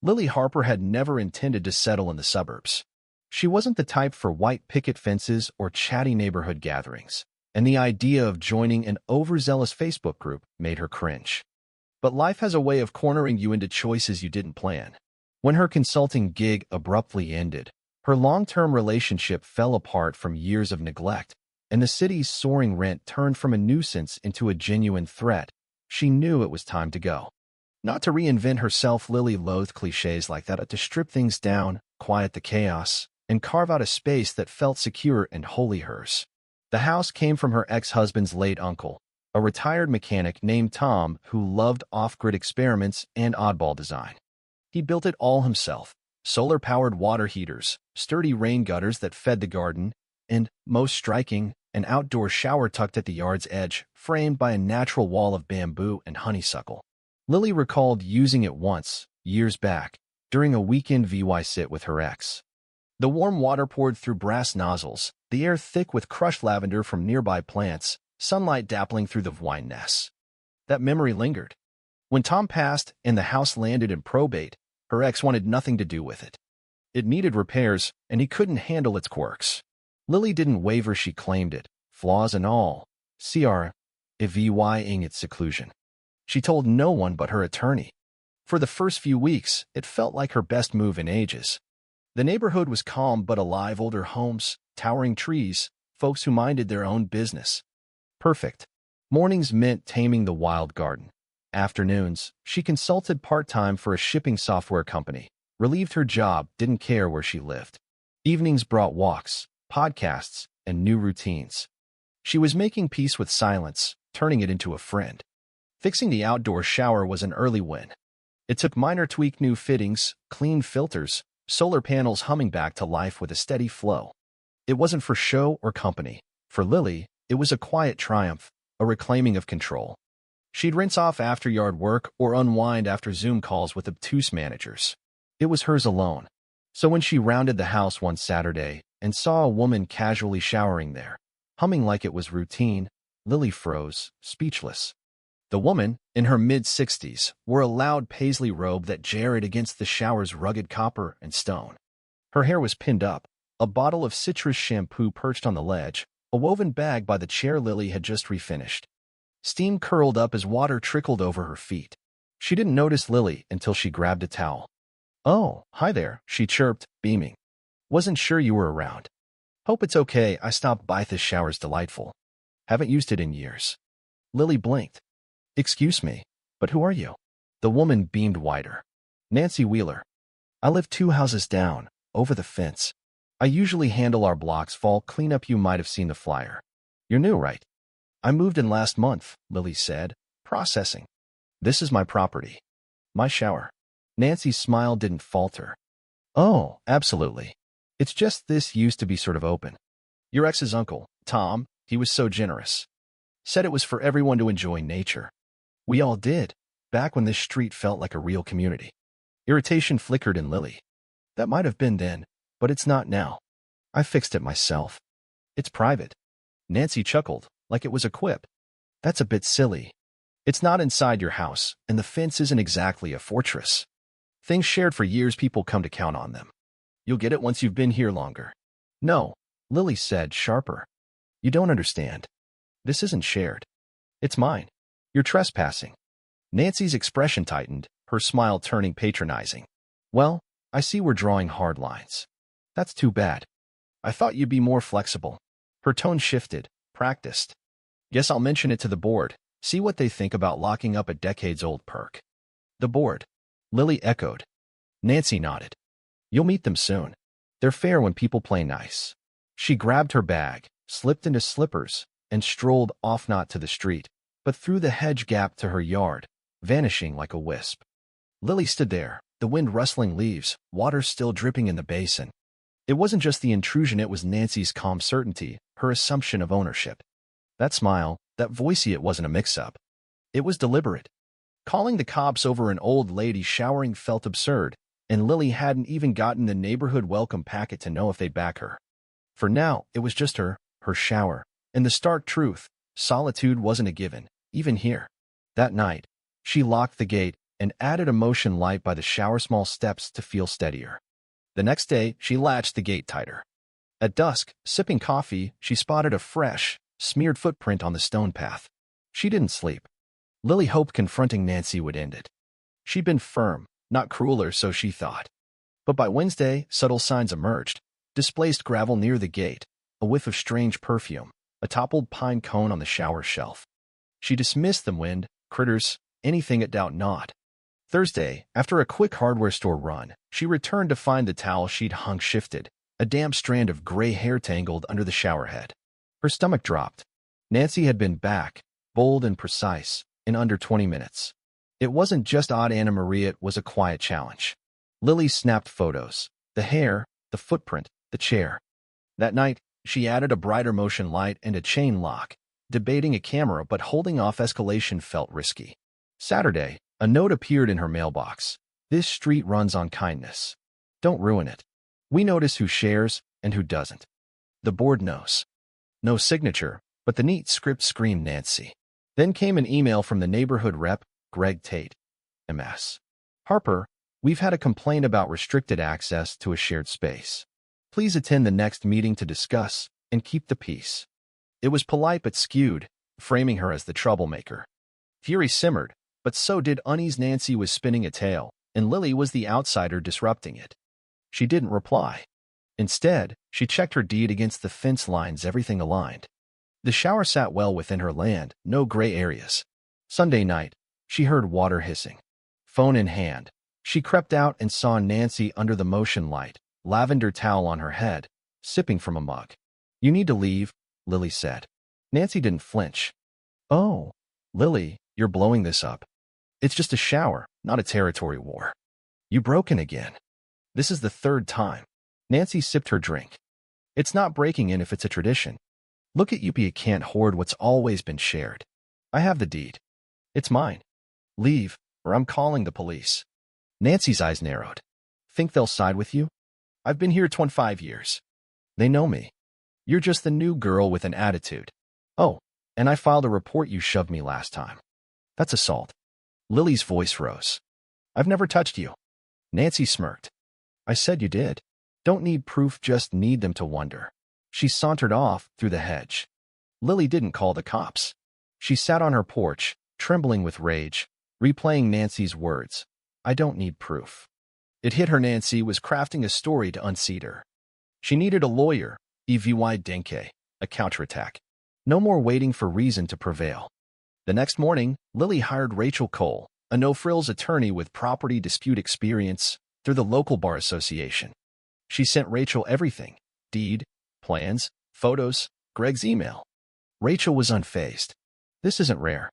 Lily Harper had never intended to settle in the suburbs. She wasn't the type for white picket fences or chatty neighborhood gatherings, and the idea of joining an overzealous Facebook group made her cringe. But life has a way of cornering you into choices you didn't plan. When her consulting gig abruptly ended, her long-term relationship fell apart from years of neglect, and the city's soaring rent turned from a nuisance into a genuine threat. She knew it was time to go. Not to reinvent herself, Lily loathed cliches like that, but to strip things down, quiet the chaos, and carve out a space that felt secure and wholly hers. The house came from her ex-husband's late uncle, a retired mechanic named Tom who loved off-grid experiments and oddball design. He built it all himself: solar-powered water heaters, sturdy rain gutters that fed the garden, and, most striking, an outdoor shower tucked at the yard's edge, framed by a natural wall of bamboo and honeysuckle. Lily recalled using it once, years back, during a weekend VY sit with her ex. The warm water poured through brass nozzles, the air thick with crushed lavender from nearby plants, sunlight dappling through the vine nests. That memory lingered. When Tom passed and the house landed in probate, her ex wanted nothing to do with it. It needed repairs, and he couldn't handle its quirks. Lily didn't waver. She claimed it, flaws and all, CR-ing its seclusion. She told no one but her attorney. For the first few weeks, it felt like her best move in ages. The neighborhood was calm but alive: older homes, towering trees, folks who minded their own business. Perfect. Mornings meant taming the wild garden. Afternoons, she consulted part-time for a shipping software company, relieved her job, didn't care where she lived. Evenings brought walks, podcasts, and new routines. She was making peace with silence, turning it into a friend. Fixing the outdoor shower was an early win. It took minor tweak: new fittings, clean filters, solar panels humming back to life with a steady flow. It wasn't for show or company. For Lily, it was a quiet triumph, a reclaiming of control. She'd rinse off after yard work or unwind after Zoom calls with obtuse managers. It was hers alone. So when she rounded the house one Saturday and saw a woman casually showering there, humming like it was routine, Lily froze, speechless. The woman, in her mid-60s, wore a loud paisley robe that jarred against the shower's rugged copper and stone. Her hair was pinned up, a bottle of citrus shampoo perched on the ledge, a woven bag by the chair Lily had just refinished. Steam curled up as water trickled over her feet. She didn't notice Lily until she grabbed a towel. "Oh, hi there," she chirped, beaming. "Wasn't sure you were around. Hope it's okay. I stopped by. This shower's delightful. Haven't used it in years." Lily blinked. "Excuse me, but who are you?" The woman beamed wider. "Nancy Wheeler. I live 2 houses down, over the fence. I usually handle our block's fall cleanup. You might have seen the flyer. You're new, right?" "I moved in last month," Lily said, processing. "This is my property. My shower." Nancy's smile didn't falter. "Oh, absolutely. It's just this used to be sort of open. Your ex's uncle, Tom, he was so generous. Said it was for everyone to enjoy nature. We all did, back when this street felt like a real community." Irritation flickered in Lily. "That might have been then, but it's not now. I fixed it myself. It's private." Nancy chuckled, like it was a quip. "That's a bit silly. It's not inside your house, and the fence isn't exactly a fortress. Things shared for years, people come to count on them. You'll get it once you've been here longer." "No," Lily said, sharper. "You don't understand. This isn't shared. It's mine. You're trespassing." Nancy's expression tightened, her smile turning patronizing. "Well, I see we're drawing hard lines. That's too bad. I thought you'd be more flexible." Her tone shifted, practiced. "Guess I'll mention it to the board, see what they think about locking up a decades-old perk." "The board?" Lily echoed. Nancy nodded. "You'll meet them soon. They're fair when people play nice." She grabbed her bag, slipped into slippers, and strolled off, not to the street, but through the hedge gap to her yard, vanishing like a wisp. Lily stood there, the wind rustling leaves, water still dripping in the basin. It wasn't just the intrusion, it was Nancy's calm certainty, her assumption of ownership. That smile, that voice, it wasn't a mix-up. It was deliberate. Calling the cops over an old lady showering felt absurd, and Lily hadn't even gotten the neighborhood welcome packet to know if they'd back her. For now, it was just her shower, and the stark truth: solitude wasn't a given, even here. That night, she locked the gate, and added a motion light by the shower small steps to feel steadier. The next day, she latched the gate tighter. At dusk, sipping coffee, she spotted a fresh, smeared footprint on the stone path. She didn't sleep. Lily hoped confronting Nancy would end it. She'd been firm, not crueler, so she thought. But by Wednesday, subtle signs emerged. Displaced gravel near the gate, a whiff of strange perfume, a toppled pine cone on the shower shelf. She dismissed the wind, critters, anything it doubt not. Thursday, after a quick hardware store run, she returned to find the towel she'd hung shifted, a damp strand of gray hair tangled under the shower head. Her stomach dropped. Nancy had been back, bold and precise, in under 20 minutes. It wasn't just odd Anna Maria, it was a quiet challenge. Lily snapped photos. The hair, the footprint, the chair. That night, she added a brighter motion light and a chain lock, debating a camera but holding off escalation felt risky. Saturday, a note appeared in her mailbox. This street runs on kindness. Don't ruin it. We notice who shares and who doesn't. The board knows. No signature, but the neat script screamed Nancy. Then came an email from the neighborhood rep, Greg Tate. MS. Harper, we've had a complaint about restricted access to a shared space. Please attend the next meeting to discuss and keep the peace. It was polite but skewed, framing her as the troublemaker. Fury simmered, but so did unease. Nancy was spinning a tale, and Lily was the outsider disrupting it. She didn't reply. Instead, she checked her deed against the fence lines, everything aligned. The shower sat well within her land, no gray areas. Sunday night, she heard water hissing. Phone in hand, she crept out and saw Nancy under the motion light, lavender towel on her head, sipping from a mug. You need to leave, Lily said. Nancy didn't flinch. Oh, Lily, you're blowing this up. It's just a shower, not a territory war. You broken again. This is the third time. Nancy sipped her drink. It's not breaking in if it's a tradition. Look at you, you can't hoard what's always been shared. I have the deed. It's mine. Leave, or I'm calling the police. Nancy's eyes narrowed. Think they'll side with you? I've been here 25 years. They know me. You're just the new girl with an attitude. Oh, and I filed a report you shoved me last time. That's assault. Lily's voice rose. I've never touched you. Nancy smirked. I said you did. Don't need proof, just need them to wonder. She sauntered off through the hedge. Lily didn't call the cops. She sat on her porch, trembling with rage, replaying Nancy's words. I don't need proof. It hit her Nancy was crafting a story to unseat her. She needed a lawyer, Evy Denke, a counterattack. No more waiting for reason to prevail. The next morning, Lily hired Rachel Cole, a no-frills attorney with property dispute experience, through the local bar association. She sent Rachel everything: deed, plans, photos, Greg's email. Rachel was unfazed. This isn't rare.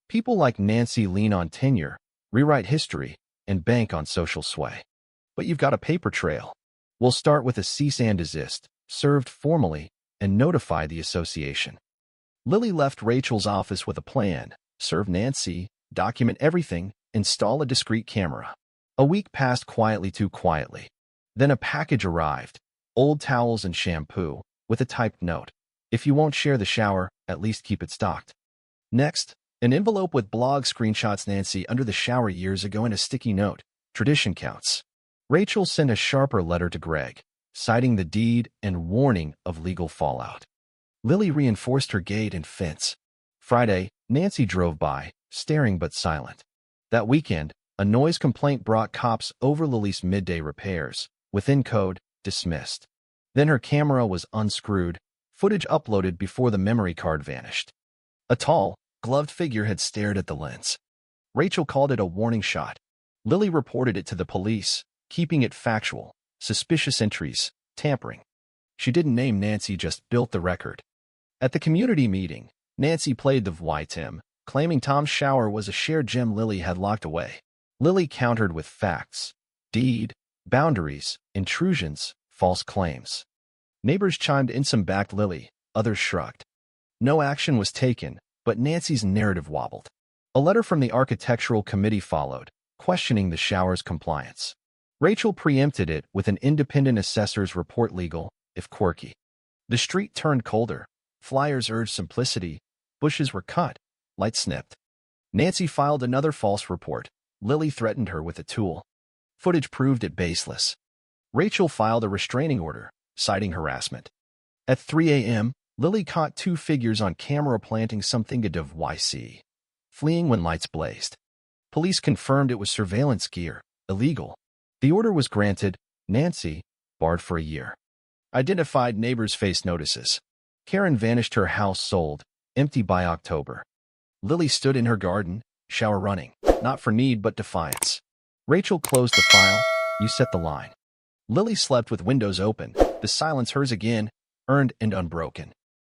People like Nancy lean on tenure, rewrite history, and bank on social sway. But you've got a paper trail. We'll start with a cease and desist, served formally, and notify the association. Lily left Rachel's office with a plan: serve Nancy, document everything, install a discreet camera. A week passed quietly, too quietly. Then a package arrived, old towels and shampoo, with a typed note. If you won't share the shower, at least keep it stocked. Next, an envelope with blog screenshots Nancy under the shower years ago and a sticky note. Tradition counts. Rachel sent a sharper letter to Greg, citing the deed and warning of legal fallout. Lily reinforced her gate and fence. Friday, Nancy drove by, staring but silent. That weekend, a noise complaint brought cops over Lily's midday repairs. Within code, dismissed. Then her camera was unscrewed, footage uploaded before the memory card vanished. A tall, gloved figure had stared at the lens. Rachel called it a warning shot. Lily reported it to the police, keeping it factual: suspicious entries, tampering. She didn't name Nancy, just built the record. At the community meeting, Nancy played the victim, claiming Tom's shower was a shared gem Lily had locked away. Lily countered with facts: deed, boundaries, intrusions, false claims. Neighbors chimed in, some backed Lily, others shrugged. No action was taken, but Nancy's narrative wobbled. A letter from the architectural committee followed, questioning the shower's compliance. Rachel preempted it with an independent assessor's report: legal, if quirky. The street turned colder. Flyers urged simplicity. Bushes were cut. Lights snipped. Nancy filed another false report. Lily threatened her with a tool. Footage proved it baseless. Rachel filed a restraining order, citing harassment. At 3 a.m., Lily caught two figures on camera planting something at YC, fleeing when lights blazed. Police confirmed it was surveillance gear, illegal. The order was granted. Nancy, barred for a year. Identified neighbors faced notices. Karen vanished, her house sold, empty by October. Lily stood in her garden, shower running, not for need but defiance. Rachel closed the file. You set the line. Lily slept with windows open, the silence hers again, earned and unbroken.